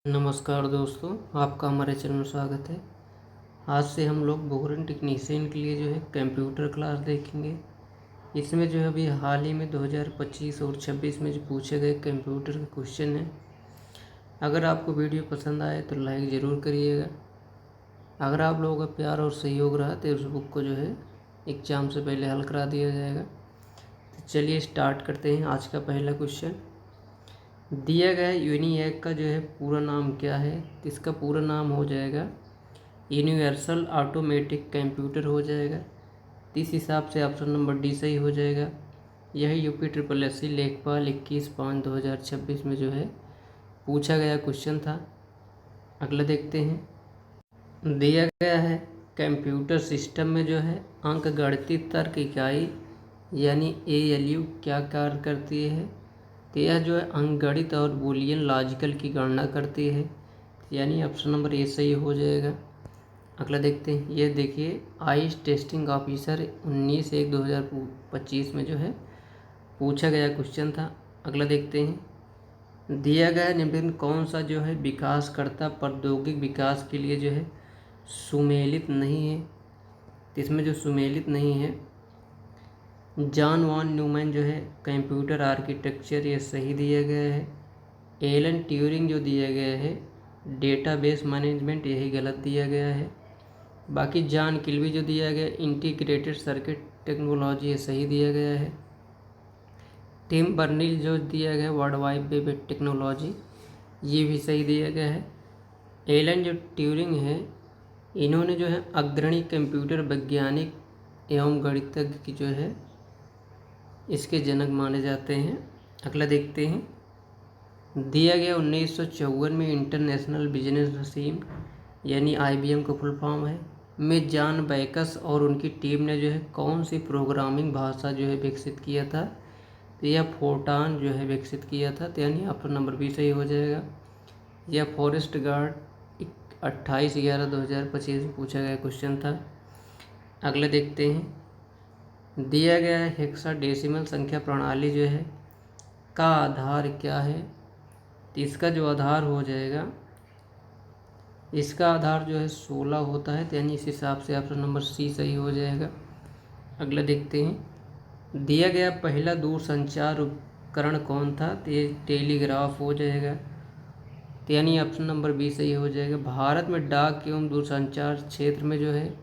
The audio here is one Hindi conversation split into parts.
नमस्कार दोस्तों, आपका हमारे चैनल में स्वागत है। आज से हम लोग बोरिंग टेक्नीशियन के लिए जो है कंप्यूटर क्लास देखेंगे। इसमें जो है अभी हाल ही में 2025 और 26 में जो पूछे गए कंप्यूटर के क्वेश्चन हैं। अगर आपको वीडियो पसंद आए तो लाइक ज़रूर करिएगा। अगर आप लोगों का प्यार और सहयोग रहा तो उस बुक को जो है एग्ज़ाम से पहले हल करा दिया जाएगा। तो चलिए स्टार्ट करते हैं। आज का पहला क्वेश्चन दिया गया यूनिएक का जो है पूरा नाम क्या है। तो इसका पूरा नाम हो जाएगा यूनिवर्सल ऑटोमेटिक कंप्यूटर हो जाएगा। तो इस हिसाब से ऑप्शन नंबर डी सही हो जाएगा। यह UPSSC लेखपाल 21/5/2026 में जो है पूछा गया क्वेश्चन था। अगला देखते हैं। दिया गया है कंप्यूटर सिस्टम में जो है अंकगणितीय तर्क इकाई यानी ALU क्या कार्य करती है। तो यह जो है अंकगणित और बूलियन लॉजिकल की गणना करती है, यानी ऑप्शन नंबर ए सही हो जाएगा। अगला देखते हैं। ये देखिए आईज टेस्टिंग ऑफिसर 19/1/2025 में जो है पूछा गया क्वेश्चन था। अगला देखते हैं। दिया गया निम्न कौन सा जो है विकासकर्ता प्रौद्योगिक विकास के लिए जो है सुमेलित नहीं है। तो इसमें जो सुमेलित नहीं है जॉन वॉन न्यूमैन जो है कंप्यूटर आर्किटेक्चर, ये सही दिया गया है। एलन ट्यूरिंग जो दिया गया है डेटाबेस मैनेजमेंट, यही गलत दिया गया है। बाकी जॉन किल्वी जो दिया गया इंटीग्रेटेड सर्किट टेक्नोलॉजी, ये सही दिया गया है। टिम बर्निल जो दिया गया वर्ल्ड वाइड वेब टेक्नोलॉजी, ये भी सही दिया गया है। एलन जो ट्यूरिंग है इन्होंने जो है अग्रणी कंप्यूटर वैज्ञानिक एवं गणितज्ञ की जो है इसके जनक माने जाते हैं। अगला देखते हैं। दिया गया 1954 में इंटरनेशनल बिजनेस मशीन यानी IBM का फुल फॉर्म है में जॉन बैकस और उनकी टीम ने जो है कौन सी प्रोग्रामिंग भाषा जो है विकसित किया था। तो यह फोर्टान जो है विकसित किया था, तो यानी ऑप्शन नंबर बी सही हो जाएगा। यह फॉरेस्ट गार्ड 28/11/2025 में पूछा गया क्वेश्चन था। अगला देखते हैं। दिया गया हेक्साडेसिमल संख्या प्रणाली जो है का आधार क्या है। तो इसका जो आधार हो जाएगा, इसका आधार जो है 16 होता है, तो यानी इस हिसाब से ऑप्शन नंबर सी सही हो जाएगा। अगला देखते हैं। दिया गया पहला दूरसंचार उपकरण कौन था। तो ये टेलीग्राफ हो जाएगा, तो यानी ऑप्शन नंबर बी सही हो जाएगा। भारत में डाक एवं दूरसंचार क्षेत्र में जो है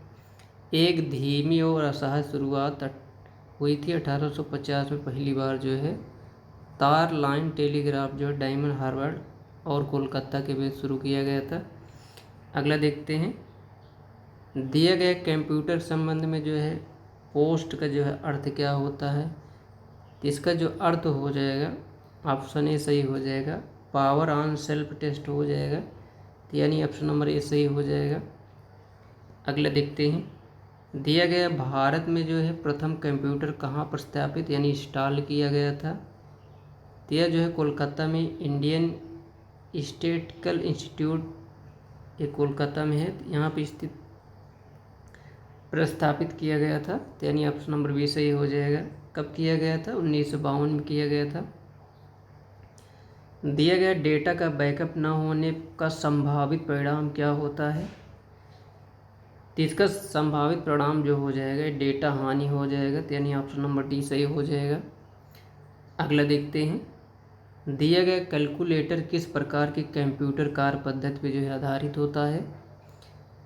एक धीमी और असहज शुरुआत हुई थी। 1850 में पहली बार जो है तार लाइन टेलीग्राफ जो है डायमंड हार्बर और कोलकाता के बीच शुरू किया गया था। अगला देखते हैं। दिए गए कंप्यूटर संबंध में जो है पोस्ट का जो है अर्थ क्या होता है। तो इसका जो अर्थ हो जाएगा ऑप्शन ए सही हो जाएगा, पावर ऑन सेल्फ टेस्ट हो जाएगा, तो यानी ऑप्शन नंबर ए सही हो जाएगा। अगला देखते हैं। दिया गया भारत में जो है प्रथम कंप्यूटर कहाँ प्रस्थापित यानी इंस्टॉल किया गया था। तो यह जो है कोलकाता में इंडियन स्टैटिस्टिकल इंस्टीट्यूट, ये कोलकाता में है, यहाँ पे स्थित प्रस्थापित किया गया था, तो यानी ऑप्शन नंबर बी सही हो जाएगा। कब किया गया था? 1952 में किया गया था। दिया गया डेटा का बैकअप न होने का संभावित परिणाम क्या होता है। तो इसका संभावित परिणाम जो हो जाएगा डेटा हानि हो जाएगा, तो यानी ऑप्शन नंबर डी सही हो जाएगा। अगला देखते हैं। दिया गया कैलकुलेटर किस प्रकार की कंप्यूटर कार्य पद्धति पर जो है आधारित होता है।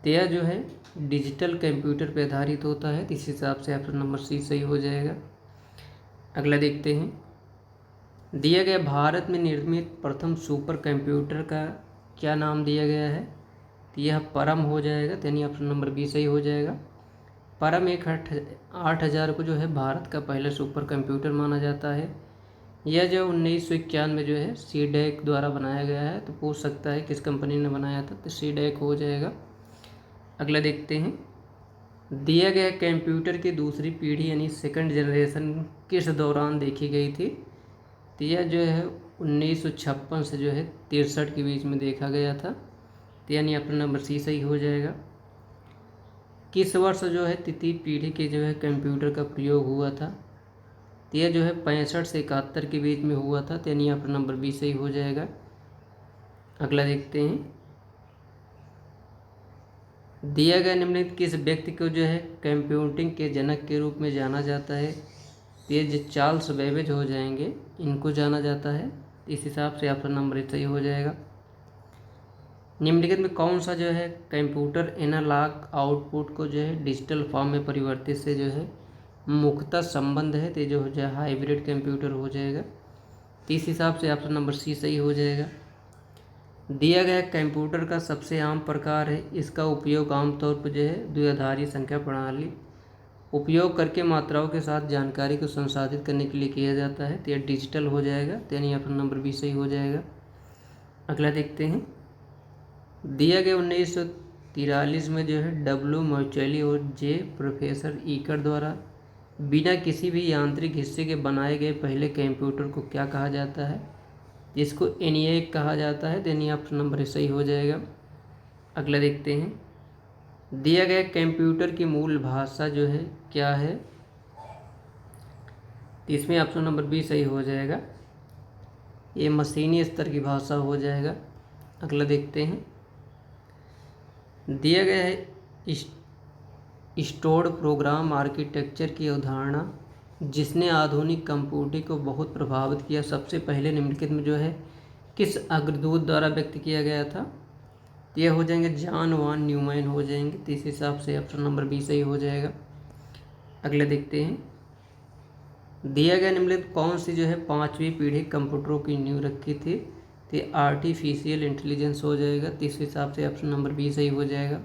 तो यह जो है डिजिटल कंप्यूटर पर आधारित होता है, तो इस हिसाब से ऑप्शन नंबर सी सही हो जाएगा। अगला देखते हैं। दिया गया भारत में निर्मित प्रथम सुपर कंप्यूटर का क्या नाम दिया गया है। तो यह परम हो जाएगा, तो यानी ऑप्शन नंबर बी सही हो जाएगा। परम 8,000 को जो है भारत का पहला सुपर कंप्यूटर माना जाता है। यह जो 1991 में जो है CDEC द्वारा बनाया गया है, तो पूछ सकता है किस कंपनी ने बनाया था, तो CDEC हो जाएगा। अगला देखते हैं। दिया गया कंप्यूटर की दूसरी पीढ़ी यानी सेकंड जनरेशन किस दौरान देखी गई थी। तो यह जो है 1956 से जो है 63 के बीच में देखा गया था, तो यानी ऑप्शन नंबर सी सही हो जाएगा। किस वर्ष जो है तृतीय पीढ़ी के जो है कंप्यूटर का प्रयोग हुआ था। तो यह जो है 65 से 71 के बीच में हुआ था, तो यानी ऑप्शन नंबर बी सही हो जाएगा। अगला देखते हैं, दिया गया निम्नलिखित किस व्यक्ति को जो है कंप्यूटिंग के जनक के रूप में जाना जाता है। तो ये जो चार्ल्स बेबेज हो जाएंगे, इनको जाना जाता है। इस हिसाब से ऑप्शन नंबर सही हो जाएगा। निम्नलिखित में कौन सा जो है कंप्यूटर एनालॉग आउटपुट को जो है डिजिटल फॉर्म में परिवर्तित से जो है मुख्यतः संबंध है। तो जो हो जाए हाइब्रिड कंप्यूटर हो जाएगा। तो इस हिसाब से ऑप्शन नंबर सी सही हो जाएगा। दिया गया कंप्यूटर का सबसे आम प्रकार है, इसका उपयोग आमतौर पर जो है द्विआधारी संख्या प्रणाली उपयोग करके मात्राओं के साथ जानकारी को संसाधित करने के लिए किया जाता है। तो यह डिजिटल हो जाएगा। तो यानी ऑप्शन नंबर बी सही हो जाएगा। अगला देखते हैं, दिया गया 1943 में जो है डब्ल्यू मॉचेली और जे प्रोफेसर ईकर द्वारा बिना किसी भी यांत्रिक हिस्से के बनाए गए पहले कंप्यूटर को क्या कहा जाता है। जिसको एनिएक कहा जाता है। तो यानी ऑप्शन नंबर सही हो जाएगा। अगला देखते हैं, दिया गया कंप्यूटर की मूल भाषा जो है क्या है। तो इसमें ऑप्शन नंबर बी सही हो जाएगा। ये मशीनी स्तर की भाषा हो जाएगा। अगला देखते हैं, दिया गया है स्टोर्ड प्रोग्राम आर्किटेक्चर की अवधारणा जिसने आधुनिक कंप्यूटिंग को बहुत प्रभावित किया, सबसे पहले निम्नलिखित में जो है किस अग्रदूत द्वारा व्यक्त किया गया था। ये हो जाएंगे जॉन वॉन न्यूमैन हो जाएंगे। तो इस हिसाब से ऑप्शन नंबर बी सही हो जाएगा। अगले देखते हैं, दिया गया निम्नलिखित कौन सी जो है 5वीं पीढ़ी कंप्यूटरों की नींव रखी थी। तो आर्टिफिशियल इंटेलिजेंस हो जाएगा। तो इस हिसाब से ऑप्शन नंबर बी सही हो जाएगा।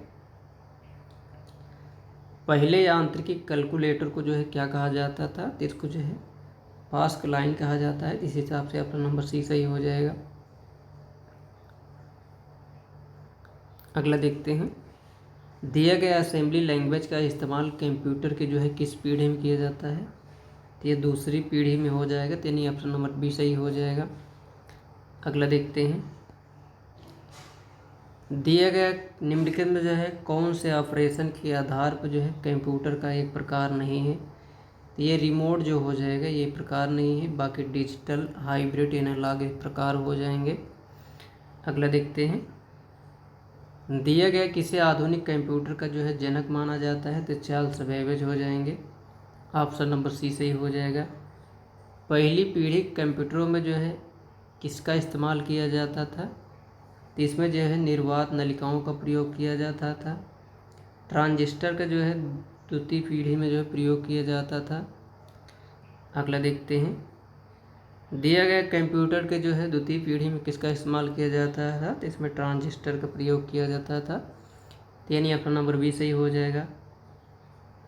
पहले यांत्रिकी कैलकुलेटर को जो है क्या कहा जाता था। तो इसको जो है पास्कल लाइन कहा जाता है। इस हिसाब से ऑप्शन नंबर सी सही हो जाएगा। अगला देखते हैं, दिया गया असेंबली लैंग्वेज का इस्तेमाल कंप्यूटर के जो है किस पीढ़ी में किया जाता है। तो ये दूसरी पीढ़ी में हो जाएगा। तो यानी ऑप्शन नंबर बी सही हो जाएगा। अगला देखते हैं, दिया गया निम्नलिखित में जो है कौन से ऑपरेशन के आधार पर जो है कंप्यूटर का एक प्रकार नहीं है। तो ये रिमोट जो हो जाएगा ये प्रकार नहीं है। बाकी डिजिटल हाइब्रिड एनालॉग एक प्रकार हो जाएंगे। अगला देखते हैं, दिया गया किसे आधुनिक कंप्यूटर का जो है जनक माना जाता है। तो चार्ल्स बेबेज हो जाएंगे। ऑप्शन नंबर सी सही हो जाएगा। पहली पीढ़ी कंप्यूटरों में जो है किसका इस्तेमाल किया जाता था। तो इसमें जो है निर्वात नलिकाओं का प्रयोग किया जाता था। ट्रांजिस्टर का जो है द्वितीय पीढ़ी में जो है प्रयोग किया जाता था। अगला देखते हैं, दिया गया कंप्यूटर के जो है द्वितीय पीढ़ी में किसका इस्तेमाल किया जाता था। तो इसमें ट्रांजिस्टर का प्रयोग किया जाता था। तो यानी ऑप्शन नंबर बी सही हो जाएगा।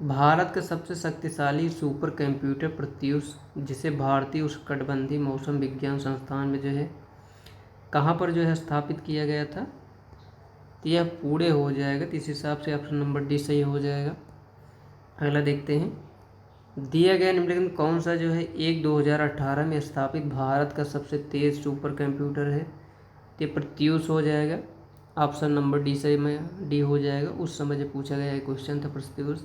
भारत का सबसे शक्तिशाली सुपर कंप्यूटर प्रत्यूष जिसे भारतीय उष्णकटिबंधीय मौसम विज्ञान संस्थान में जो है कहाँ पर जो है स्थापित किया गया था। तो यह पुणे हो जाएगा। तो इस हिसाब से ऑप्शन नंबर डी सही हो जाएगा। अगला देखते हैं, दिया गया निम्नलिखित में कौन सा जो है 2018 में स्थापित भारत का सबसे तेज़ सुपर कंप्यूटर है। तो ये प्रत्यूष हो जाएगा। ऑप्शन नंबर डी सही में डी हो जाएगा। उस समय जो पूछा गया क्वेश्चन था प्रत्यूष।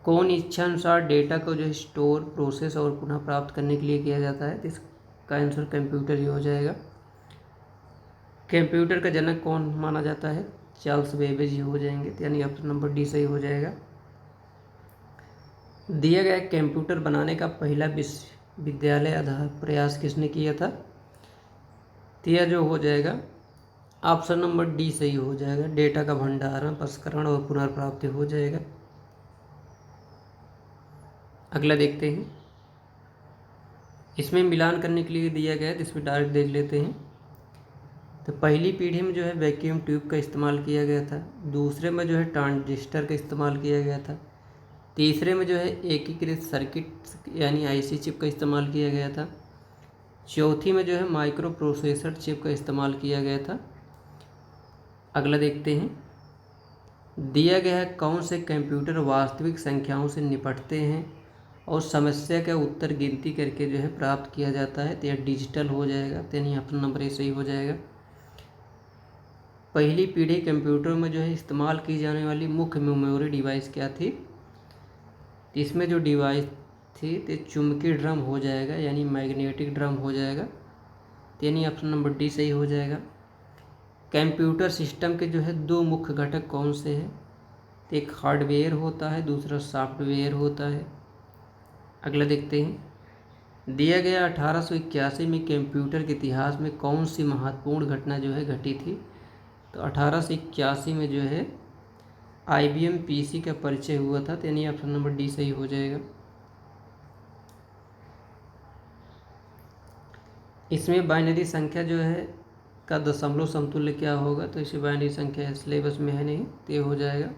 कौन इच्छानुसार डेटा को जो है स्टोर प्रोसेस और पुनः प्राप्त करने के लिए किया जाता है। तो इसका आंसर कंप्यूटर ही हो जाएगा। कंप्यूटर का जनक कौन माना जाता है। चार्ल्स बेबेज ही हो जाएंगे। तो यानी ऑप्शन नंबर डी सही हो जाएगा। दिया गया कंप्यूटर बनाने का पहला विश्वविद्यालय आधार प्रयास किसने किया था। तो यह जो हो जाएगा ऑप्शन नंबर डी सही हो जाएगा। डेटा का भंडारण प्रसंस्करण और पुनर्प्राप्ति हो जाएगा। अगला देखते हैं, इसमें मिलान करने के लिए दिया गया है। तो इसमें डायरेक्ट देख लेते हैं। तो पहली पीढ़ी में जो है वैक्यूम ट्यूब का इस्तेमाल किया गया था। दूसरे में जो है ट्रांजिस्टर का इस्तेमाल किया गया था। तीसरे में जो है एकीकृत सर्किट यानी आईसी चिप का इस्तेमाल किया गया था। चौथी में जो है माइक्रो प्रोसेसर चिप का इस्तेमाल किया गया था। अगला देखते हैं, दिया गया है कौन से कंप्यूटर वास्तविक संख्याओं से निपटते हैं और समस्या का उत्तर गिनती करके जो है प्राप्त किया जाता है। तो यह डिजिटल हो जाएगा। तो यानी ऑप्शन नंबर ए सही हो जाएगा। पहली पीढ़ी कंप्यूटर में जो है इस्तेमाल की जाने वाली मुख्य मेमोरी डिवाइस क्या थी। तो इसमें जो डिवाइस थी तो चुंबकीय ड्रम हो जाएगा यानी मैग्नेटिक ड्रम हो जाएगा। तो यानी ऑप्शन नंबर डी सही हो जाएगा। कंप्यूटर सिस्टम के जो है दो मुख्य घटक कौन से हैं? तो एक हार्डवेयर होता है, दूसरा सॉफ्टवेयर होता है। अगला देखते हैं। दिया गया 1881 में कंप्यूटर के इतिहास में कौन सी महत्वपूर्ण घटना जो है घटी थी? तो 1881 में जो है IBM PC का परिचय हुआ था, तो यानी ऑप्शन नंबर डी सही हो जाएगा। इसमें बाइनरी संख्या जो है का दशमलव समतुल्य क्या होगा? तो इसे बाइनरी संख्या सिलेबस में है नहीं, तो ये हो जाएगा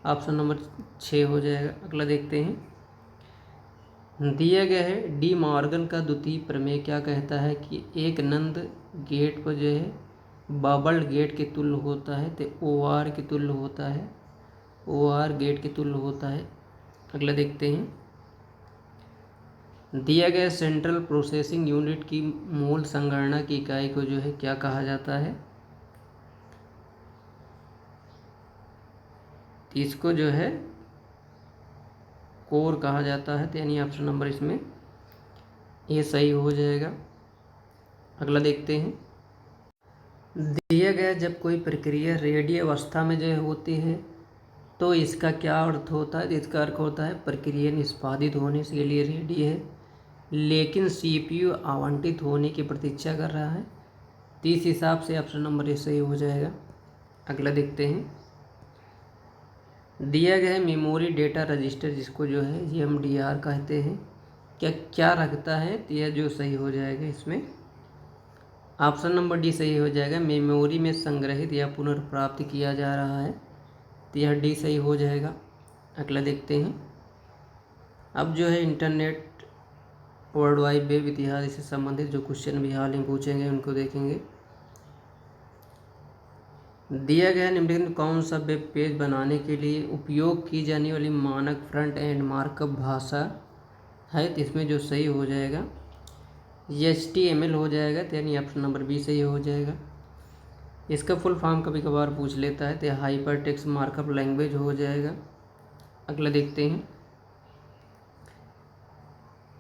ऑप्शन नंबर 6 हो जाएगा। अगला देखते हैं। दिया गया है डी मॉर्गन का द्वितीय प्रमेय क्या कहता है कि एक नंद गेट को जो है बबल्ड गेट के तुल्य होता है, तो OR के तुल्य होता है, OR गेट के तुल्य होता है। अगला देखते हैं। दिया गया सेंट्रल प्रोसेसिंग यूनिट की मूल संगणना की इकाई को जो है क्या कहा जाता है? इसको जो है कोर कहा जाता है, तो यानी ऑप्शन नंबर इसमें ये सही हो जाएगा। अगला देखते हैं। दिया गया जब कोई प्रक्रिया रेडी अवस्था में जो होती है तो इसका क्या अर्थ होता है? इसका अर्थ होता है प्रक्रिया निष्पादित होने के लिए रेडी है, लेकिन CPU आवंटित होने की प्रतीक्षा कर रहा है। तो इस हिसाब से ऑप्शन नंबर ए सही हो जाएगा। अगला देखते हैं। दिया गया है मेमोरी डेटा रजिस्टर जिसको जो है MDR कहते हैं, क्या रखता है? तो यह जो सही हो जाएगा इसमें ऑप्शन नंबर डी सही हो जाएगा। मेमोरी में संग्रहित या पुनर्प्राप्त किया जा रहा है, तो यह डी सही हो जाएगा। अगला देखते हैं। अब जो है इंटरनेट वर्ल्ड वाइड वेब इतिहास से संबंधित जो क्वेश्चन भी हाल ही पूछेंगे उनको देखेंगे। दिया गया निम्नलिखित कौन सा वेब पेज बनाने के लिए उपयोग की जाने वाली मानक फ्रंट एंड मार्कअप भाषा है? तो इसमें जो सही हो जाएगा HTML हो जाएगा, तो यानी ऑप्शन नंबर बी सही हो जाएगा। इसका फुल फॉर्म कभी कभार पूछ लेता है, तो हाइपर टेक्स्ट मार्कअप लैंग्वेज हो जाएगा। अगला देखते हैं।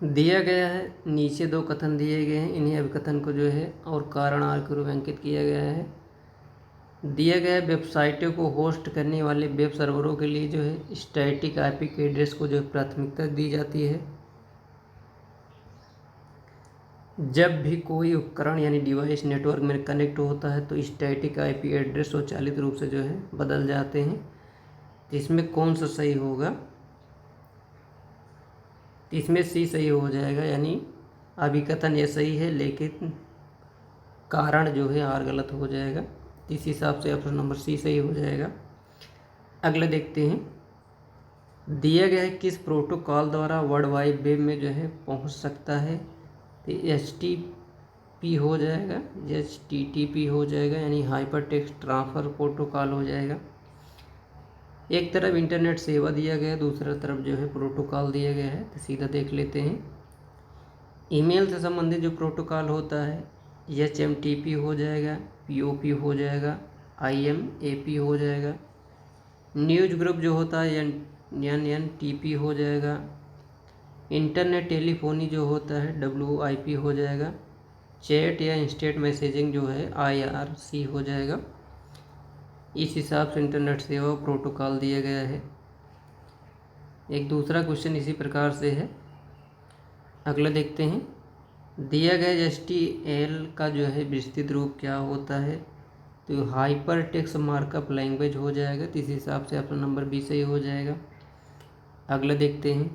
दिया गया है नीचे दो कथन दिए गए हैं, इन्हीं अभिकथन को जो है और कारण आर के रूप में अंकित किया गया है। दिया गया वेबसाइटों को होस्ट करने वाले वेब सर्वरों के लिए जो है स्टैटिक IP के एड्रेस को जो प्राथमिकता दी जाती है। जब भी कोई उपकरण यानी डिवाइस नेटवर्क में कनेक्ट होता है तो स्टैटिक IP एड्रेस स्वचालित रूप से जो है बदल जाते हैं। तो इसमें कौन सा सही होगा? तो इसमें सी सही हो जाएगा, यानी अभिकथन ये सही है लेकिन कारण जो है आर गलत हो जाएगा। इस हिसाब से ऑप्शन नंबर सी सही हो जाएगा। अगला देखते हैं। दिया गया है किस प्रोटोकॉल द्वारा वर्ल्ड वाइड वेब में जो है पहुंच सकता है? तो HTTP हो जाएगा, HTTP हो जाएगा, यानी हाइपर टेक्स्ट ट्रांसफ़र प्रोटोकॉल हो जाएगा। एक तरफ इंटरनेट सेवा दिया गया है, दूसरा तरफ जो है प्रोटोकॉल दिया गया है, तो सीधा देख लेते हैं। ईमेल से संबंधित जो प्रोटोकॉल होता है HMTP हो जाएगा, POP हो जाएगा, IMAP हो जाएगा। न्यूज ग्रुप जो होता है NNTP हो जाएगा। इंटरनेट टेलीफोनी जो होता है WIP हो जाएगा। चैट या इंस्टेंट मैसेजिंग जो है IRC हो जाएगा। इस हिसाब से इंटरनेट सेवा प्रोटोकॉल दिया गया है। एक दूसरा क्वेश्चन इसी प्रकार से है। अगला देखते हैं। दिया गया HTML का जो है विस्तृत रूप क्या होता है? तो हाइपर टेक्स्ट मार्कअप लैंग्वेज हो जाएगा, तो इस हिसाब से ऑप्शन नंबर बी सही हो जाएगा। अगला देखते हैं।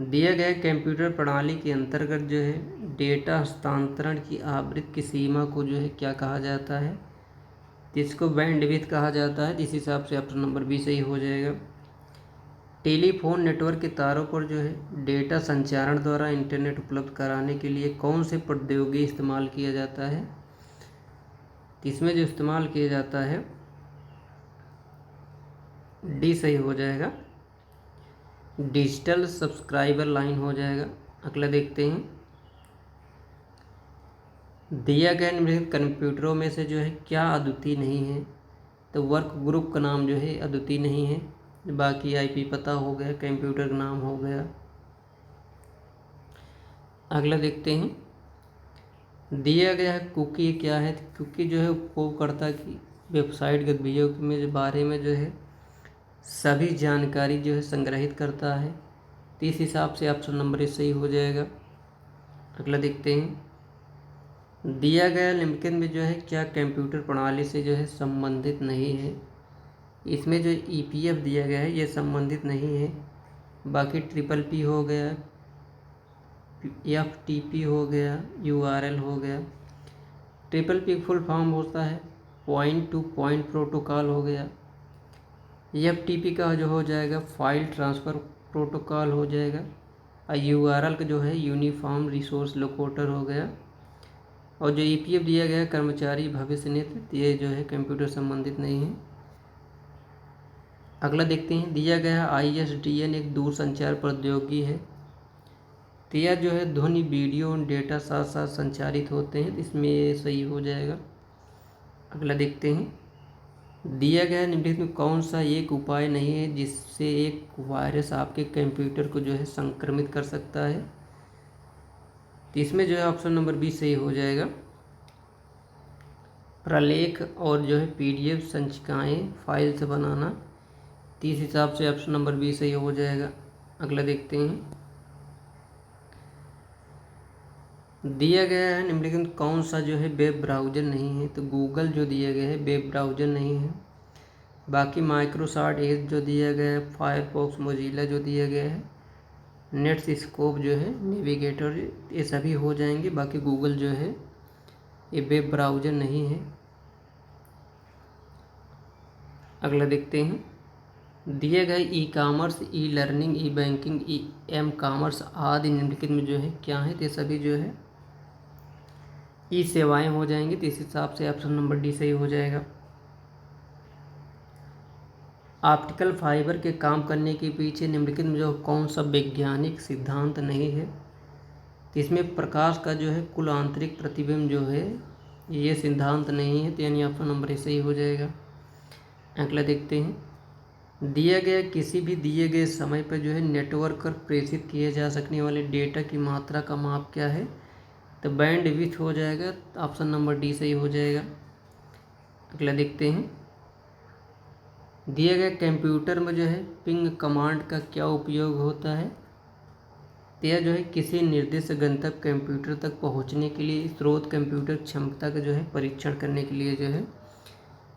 दिया गया कंप्यूटर प्रणाली के अंतर्गत जो है डेटा हस्तांतरण की आवृत्ति की सीमा को जो है क्या कहा जाता है? इसको बैंडविड्थ कहा जाता है, इस हिसाब से ऑप्शन नंबर बी सही हो जाएगा। टेलीफोन नेटवर्क के तारों पर जो है डेटा संचारण द्वारा इंटरनेट उपलब्ध कराने के लिए कौन से प्रौद्योगिकी इस्तेमाल किया जाता है? इसमें जो इस्तेमाल किया जाता है डी सही हो जाएगा, डिजिटल सब्सक्राइबर लाइन हो जाएगा। अगला देखते हैं। दिया गया निम्नलिखित कंप्यूटरों में से जो है क्या अद्वितीय नहीं है? तो वर्क ग्रुप का नाम जो है अद्वितीय नहीं है, बाकी IP पता हो गया, कंप्यूटर का नाम हो गया। अगला देखते हैं। दिया गया है कुकी क्या है, कुकी जो है उपयोगकर्ता की वेबसाइट गतिविधियों में जो बारे में जो है सभी जानकारी जो है संग्रहित करता है। तो इस हिसाब से ऑप्शन नंबर ए सही हो जाएगा। अगला देखते हैं, दिया गया निम्नलिखित में जो है क्या कंप्यूटर प्रणाली से जो है संबंधित नहीं है। इसमें जो ईपीएफ दिया गया है ये संबंधित नहीं है। बाकी ट्रिपल पी हो गया, एफटीपी हो गया, यूआरएल हो गया। ट्रिपल पी फुल फॉर्म होता है पॉइंट टू पॉइंट प्रोटोकॉल हो गया। एफटीपी का जो हो जाएगा फाइल ट्रांसफ़र प्रोटोकॉल हो जाएगा। और यूआरएल का जो है यूनिफॉर्म रिसोर्स लोकेटर हो गया। और जो ईपीएफ दिया गया है कर्मचारी भविष्य निधि, ये जो है कंप्यूटर संबंधित नहीं है। अगला देखते हैं, दिया गया आईएसडीएन एक दूरसंचार प्रौद्योगिकी है। तो यह जो है ध्वनि वीडियो और डेटा साथ साथ संचारित होते हैं, इसमें ये सही हो जाएगा। अगला देखते हैं, दिया गया निम्नलिखित में कौन सा एक उपाय नहीं है जिससे एक वायरस आपके कंप्यूटर को जो है संक्रमित कर सकता है। तो इसमें जो है ऑप्शन नंबर बी सही हो जाएगा। प्रलेख और जो है पीडीएफ संचिकाएं फाइल से बनाना। तो इस हिसाब से ऑप्शन नंबर बी सही हो जाएगा। अगला देखते हैं, दिया गया है निम्नलिखित कौन सा जो है वेब ब्राउज़र नहीं है। तो गूगल जो दिया गया है वेब ब्राउज़र नहीं है। बाकी माइक्रोसॉफ्ट एज जो दिया गया है, फायरफॉक्स, मोजिला जो दिया गया है, नेटस्कोप जो है, नेविगेटर, ये सभी हो जाएंगे। बाकी गूगल जो है ये वेब ब्राउज़र नहीं है। अगला देखते हैं, दिए गए ई कामर्स, ई लर्निंग, ई बैंकिंग, ई एम कामर्स आदि निम्नलिखित में जो है क्या है। तो सभी जो है ई सेवाएं हो जाएंगी। तो इस हिसाब से ऑप्शन नंबर डी सही हो जाएगा। ऑप्टिकल फाइबर के काम करने के पीछे निम्नलिखित में जो कौन सा वैज्ञानिक सिद्धांत नहीं है। तो इसमें प्रकाश का जो है कुल आंतरिक प्रतिबिंब जो है ये सिद्धांत नहीं है। तो यानी ऑप्शन नंबर ए सही हो जाएगा। अगला देखते हैं, दिया गया किसी भी दिए गए समय पर जो है नेटवर्क पर प्रेषित किए जा सकने वाले डेटा की मात्रा का माप क्या है। तो बैंड विड्थ हो जाएगा। ऑप्शन नंबर डी सही हो जाएगा। अगला देखते हैं, दिए गए कंप्यूटर में जो है पिंग कमांड का क्या उपयोग होता है। तो यह जो है किसी निर्दिष्ट गंतव्य कंप्यूटर तक पहुंचने के लिए स्रोत कंप्यूटर क्षमता का जो है परीक्षण करने के लिए जो है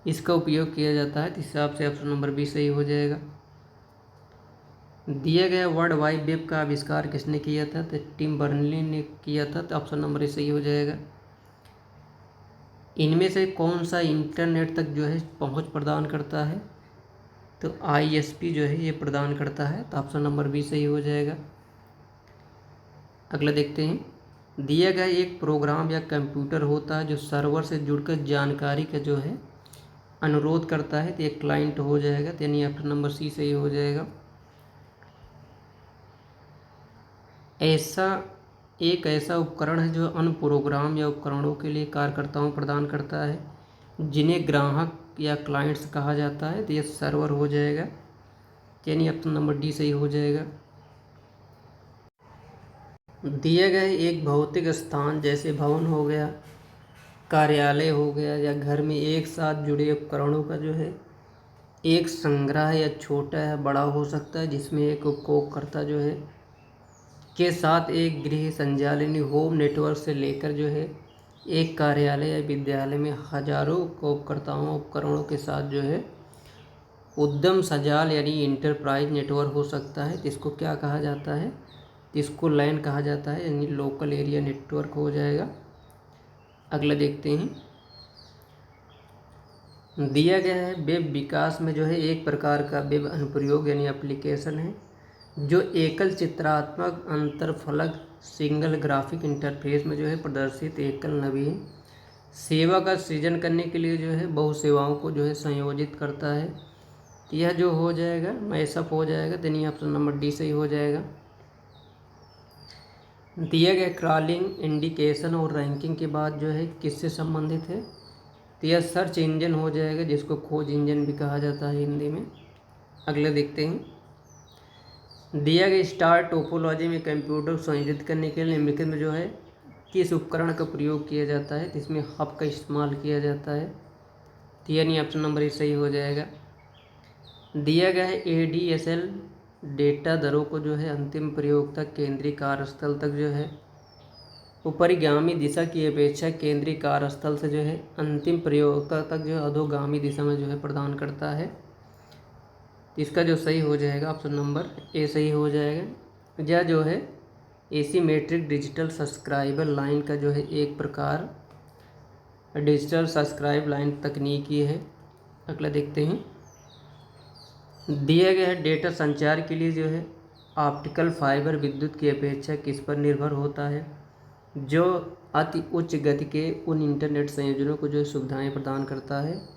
इसका उपयोग किया जाता है। तो इस हिसाब से ऑप्शन नंबर बी सही हो जाएगा। दिया गया वर्ल्ड वाइड वेब का आविष्कार किसने किया था। तो टिम बर्नली ने किया था। तो ऑप्शन नंबर ए सही हो जाएगा। इनमें से कौन सा इंटरनेट तक जो है पहुंच प्रदान करता है। तो आईएसपी जो है ये प्रदान करता है। तो ऑप्शन नंबर बी सही हो जाएगा। अगला देखते हैं, दिया गया एक प्रोग्राम या कंप्यूटर होता है जो सर्वर से जुड़कर जानकारी का जो है अनुरोध करता है। तो एक क्लाइंट हो जाएगा। तो यानी ऑप्शन नंबर सी सही हो जाएगा। ऐसा उपकरण है जो अन्य प्रोग्राम या उपकरणों के लिए कार्यकर्ताओं प्रदान करता है जिन्हें ग्राहक या क्लाइंट्स कहा जाता है। तो ये सर्वर हो जाएगा। यानी ऑप्शन नंबर डी सही हो जाएगा। दिए गए एक भौतिक स्थान जैसे भवन हो गया, कार्यालय हो गया या घर में एक साथ जुड़े उपकरणों का जो है एक संग्रह या छोटा या बड़ा हो सकता है, जिसमें एक उपयोगकर्ता जो है के साथ एक गृह संचालित होम नेटवर्क से लेकर जो है एक कार्यालय या विद्यालय में हजारों उपयोगकर्ताओं उपकरणों के साथ जो है उद्यम संजाल यानी इंटरप्राइज नेटवर्क हो सकता है। तो इसको क्या कहा जाता है। तो इसको लैन कहा जाता है, यानी लोकल एरिया नेटवर्क हो जाएगा। अगला देखते हैं, दिया गया है वेब विकास में जो है एक प्रकार का वेब अनुप्रयोग यानी एप्लीकेशन है जो एकल चित्रात्मक अंतरफलक सिंगल ग्राफिक इंटरफेस में जो है प्रदर्शित एकल नवीन सेवा का सृजन करने के लिए जो है बहु सेवाओं को जो है संयोजित करता है। तो यह जो हो जाएगा मैसअप हो जाएगा। तो नहीं ऑप्शन नंबर डी सही हो जाएगा। दिया गया क्रॉलिंग इंडिकेशन और रैंकिंग के बाद जो है किससे संबंधित है। तो यह सर्च इंजन हो जाएगा, जिसको खोज इंजन भी कहा जाता है हिंदी में। अगले देखते हैं, दिया गया स्टार टोपोलॉजी में कंप्यूटर को संयोजित करने के लिए निम्नलिखित में जो है किस उपकरण का प्रयोग किया जाता है, तो इसमें हब का इस्तेमाल किया जाता है। तो यानी ऑप्शन नंबर ए सही हो जाएगा। दिया गया है ADSL डेटा दरों को जो है अंतिम प्रयोग तक केंद्रीय कार्यस्थल तक जो है ऊपरीगामी दिशा की अपेक्षा केंद्रीय कार्यस्थल से जो है अंतिम प्रयोगता तक जो है अधोगामी दिशा में जो है प्रदान करता है। इसका जो सही हो जाएगा ऑप्शन नंबर ए सही हो जाएगा। यह जो है एसीमेट्रिक डिजिटल सब्सक्राइबर लाइन का जो है एक प्रकार डिजिटल सब्सक्राइब लाइन तकनीकी है। अगला देखते हैं। दिया गया है डेटा संचार के लिए जो है ऑप्टिकल फाइबर विद्युत की अपेक्षा किस पर निर्भर होता है, जो अति उच्च गति के उन इंटरनेट संयोजनों को जो सुविधाएं प्रदान करता है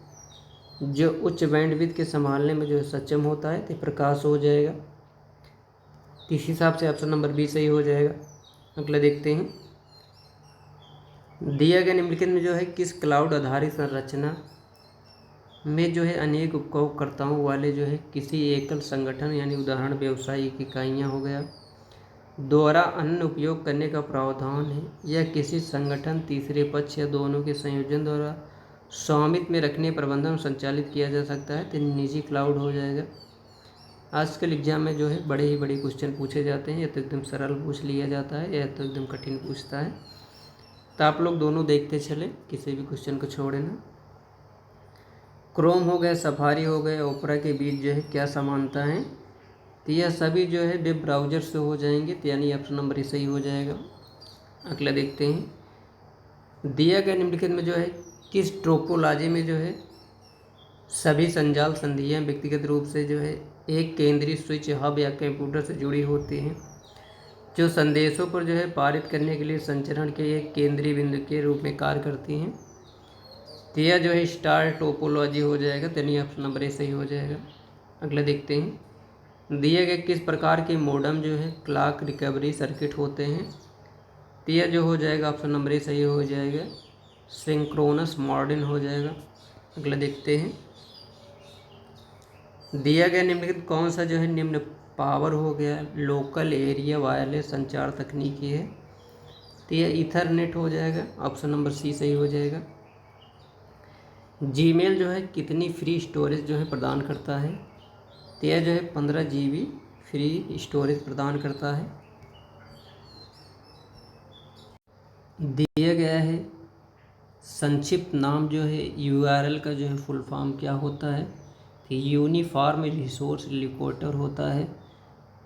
जो उच्च बैंडविड्थ के संभालने में जो है सक्षम होता है। तो प्रकाश हो जाएगा। इस हिसाब से ऑप्शन नंबर बी सही हो जाएगा। अगला देखते हैं। दिया गया निम्नलिखित में जो है किस क्लाउड आधारित संरचना में जो है अनेक उपयोगकर्ताओं वाले जो है किसी एकल संगठन यानी उदाहरण व्यावसायिक इकाइयाँ हो गया द्वारा अन्य उपयोग करने का प्रावधान है, या किसी संगठन तीसरे पक्ष या दोनों के संयोजन द्वारा स्वामित्व में रखने प्रबंधन संचालित किया जा सकता है। तो निजी क्लाउड हो जाएगा। आजकल एग्जाम में जो है बड़े ही बड़े क्वेश्चन पूछे जाते हैं, या तो एकदम सरल पूछ लिया जाता है या तो एकदम कठिन पूछता है। तो आप लोग दोनों देखते चले, किसी भी क्वेश्चन को छोड़े ना। क्रोम हो गए, सफारी हो गए, ओपरा के बीच जो है क्या समानता है, तो यह सभी जो है वेब ब्राउज़र से हो जाएंगे। तो यानी ऑप्शन नंबर सही हो जाएगा। अगला देखते हैं। दिया गया निम्नलिखित में जो है किस टोपोलॉजी में जो है सभी संजाल संधियाँ व्यक्तिगत रूप से जो है एक केंद्रीय स्विच हब या कंप्यूटर से जुड़ी होती हैं, जो संदेशों पर जो है पारित करने के लिए संचरण के एक केंद्रीय बिंदु के रूप में कार्य करती हैं। तो यह जो है स्टार टोपोलॉजी हो जाएगा। तो यानी ऑप्शन नंबर ए सही हो जाएगा। अगला देखते हैं। दिए गए किस प्रकार के मॉडेम जो है क्लॉक रिकवरी सर्किट होते हैं, तो यह जो हो जाएगा ऑप्शन नंबर ए सही हो जाएगा। सिंक्रोनस मॉडेम हो जाएगा। अगला देखते हैं। दिया गया निम्नलिखित कौन सा जो है निम्न पावर हो गया लोकल एरिया वायरलेस संचार तकनीकी है, तो यह ईथरनेट हो जाएगा। ऑप्शन नंबर सी सही हो जाएगा। जीमेल जो है कितनी फ्री स्टोरेज जो है प्रदान करता है, तो यह जो है 15 GB फ्री स्टोरेज प्रदान करता है। दिया गया है संक्षिप्त नाम जो है URL का जो है फुल फॉर्म क्या होता है, तो यूनिफॉर्म रिसोर्स लोकेटर होता है।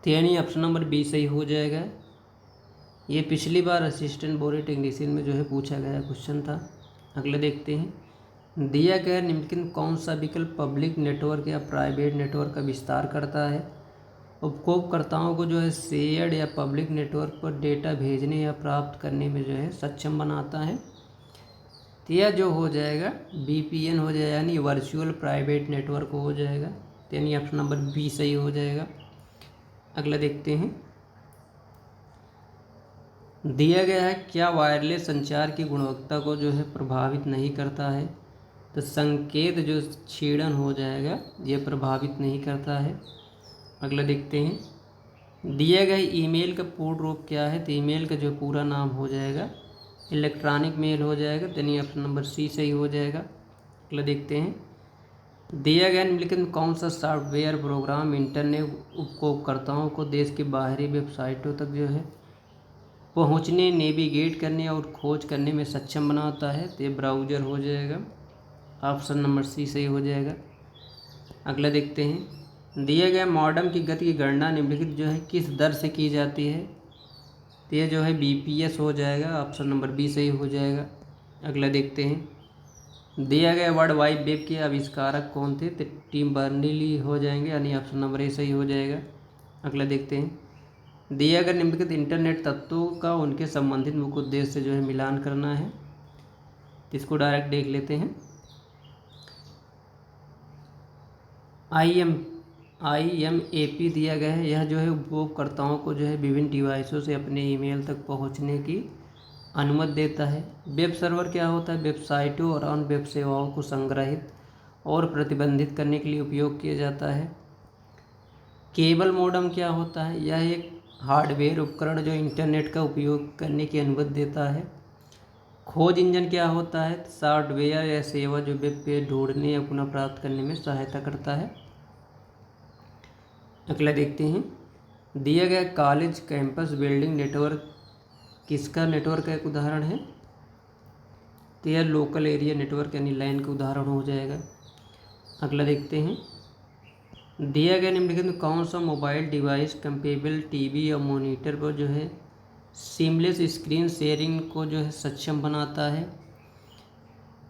तो यानी ऑप्शन नंबर बी सही हो जाएगा। ये पिछली बार असिस्टेंट बोर्ड टेक्नीशियन में जो है पूछा गया क्वेश्चन था। अगले देखते हैं। दिया गया निम्नलिखित कौन सा विकल्प पब्लिक नेटवर्क या प्राइवेट नेटवर्क का विस्तार करता है, उपयोगकर्ताओं को जो है शेयर्ड या पब्लिक नेटवर्क पर डेटा भेजने या प्राप्त करने में जो है सक्षम बनाता है। तो यह जो हो जाएगा VPN हो जाएगा, यानी वर्चुअल प्राइवेट नेटवर्क हो जाएगा। तो यानी ऑप्शन नंबर बी सही हो जाएगा। अगला देखते हैं। दिया गया है क्या वायरलेस संचार की गुणवत्ता को जो है प्रभावित नहीं करता है, तो संकेत जो छेड़न हो जाएगा यह प्रभावित नहीं करता है। अगला देखते हैं। दिया गया ईमेल का पूर्ण रूप क्या है, तो ईमेल का जो पूरा नाम हो जाएगा इलेक्ट्रॉनिक मेल हो जाएगा। तो यानी ऑप्शन नंबर सी सही हो जाएगा। अगला देखते हैं। दिया गया निम्नलिखित में कौन सा सॉफ्टवेयर प्रोग्राम इंटरनेट उपयोगकर्ताओं को देश की बाहरी वेबसाइटों तक जो है पहुंचने, नेविगेट करने और खोज करने में सक्षम बनाता है, तो ये ब्राउज़र हो जाएगा। ऑप्शन नंबर सी सही हो जाएगा। अगला देखते हैं। दिया गया मॉडेम की गति की गणना निम्नलिखित जो है किस दर से की जाती है, तो ये जो है BPS हो जाएगा। ऑप्शन नंबर बी सही हो जाएगा। अगला देखते हैं। दिया गया वर्ल्ड वाइड वेब के आविष्कारक कौन थे, तो टिम बर्नर्स-ली हो जाएंगे, यानी ऑप्शन नंबर ए सही हो जाएगा। अगला देखते हैं। दिया गया निम्नलिखित इंटरनेट तत्वों का उनके संबंधित मुख्य उद्देश्य से जो है मिलान करना है, तो इसको डायरेक्ट देख लेते हैं। IMAP दिया गया है। यह जो है उपयोगकर्ताओं को जो है विभिन्न डिवाइसों से अपने ईमेल तक पहुंचने की अनुमति देता है। वेब सर्वर क्या होता है, वेबसाइटों और अन्य वेब सेवाओं को संग्रहित और प्रतिबंधित करने के लिए उपयोग किया जाता है। केबल मॉडेम क्या होता है, यह एक हार्डवेयर उपकरण जो इंटरनेट का उपयोग करने की अनुमति देता है। खोज इंजन क्या होता है? सॉफ्टवेयर या सेवा जो वेब पेज ढूंढने या पुनः प्राप्त करने में सहायता करता है। अगला देखते हैं, दिया गया कॉलेज कैंपस बिल्डिंग नेटवर्क किसका नेटवर्क का एक उदाहरण है? तो यह लोकल एरिया नेटवर्क यानी लैन का उदाहरण हो जाएगा। अगला देखते हैं, दिया गया निम्नलिखित में कौन सा मोबाइल डिवाइस कंपेबल टीवी या मॉनिटर पर जो है सीमलेस स्क्रीन शेयरिंग को जो है सक्षम बनाता है?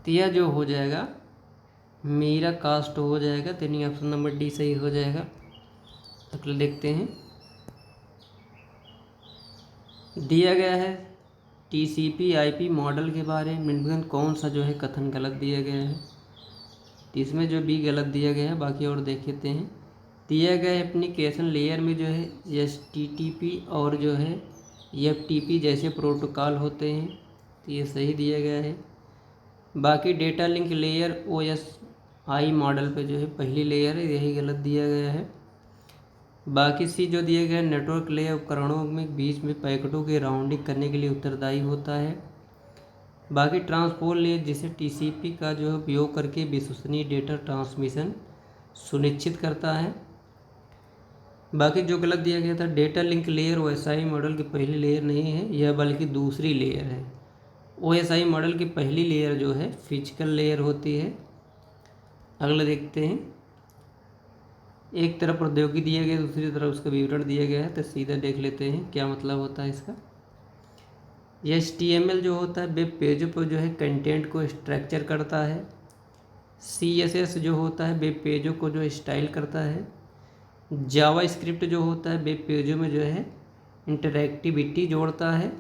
तो यह जो हो जाएगा मेरा कास्ट हो जाएगा, तो यानी ऑप्शन नंबर डी सही हो जाएगा। अगला देखते हैं, दिया गया है टीसीपी आईपी मॉडल के बारे में कौन सा जो है कथन गलत दिया गया है? तो इसमें जो भी गलत दिया गया है, बाकी और देख लेते हैं। दिया गया एप्लीकेशन लेयर में जो है एचटीटीपी और जो है एफटीपी जैसे प्रोटोकॉल होते हैं, तो ये सही दिया गया है। बाकी data link layer OSI model पे जो है पहली लेयर है, यही गलत दिया गया है। बाकी सी जो दिया गया नेटवर्क लेयर उपकरणों में बीच में पैकेटों की राउंडिंग करने के लिए उत्तरदायी होता है। बाकी ट्रांसपोर्ट लेयर जिसे टीसीपी का जो है उपयोग करके विश्वसनीय डेटा ट्रांसमिशन सुनिश्चित करता है। बाकी जो गलत दिया गया था, data link layer OSI model की पहली लेयर नहीं है, यह बल्कि दूसरी लेयर है। ओएसआई मॉडल की पहली लेयर जो है फिजिकल लेयर होती है। अगला देखते हैं, एक तरफ प्रौद्योगिकी दिया गया, दूसरी तरफ उसका विवरण दिया गया है, तो सीधा देख लेते हैं क्या मतलब होता है इसका। HTML जो होता है वेब पेजों पर जो है कंटेंट को स्ट्रक्चर करता है। CSS जो होता है वेब पेजों को जो स्टाइल करता है। जावा स्क्रिप्ट जो होता है वेब पेजों में जो है इंटरैक्टिविटी जोड़ता है।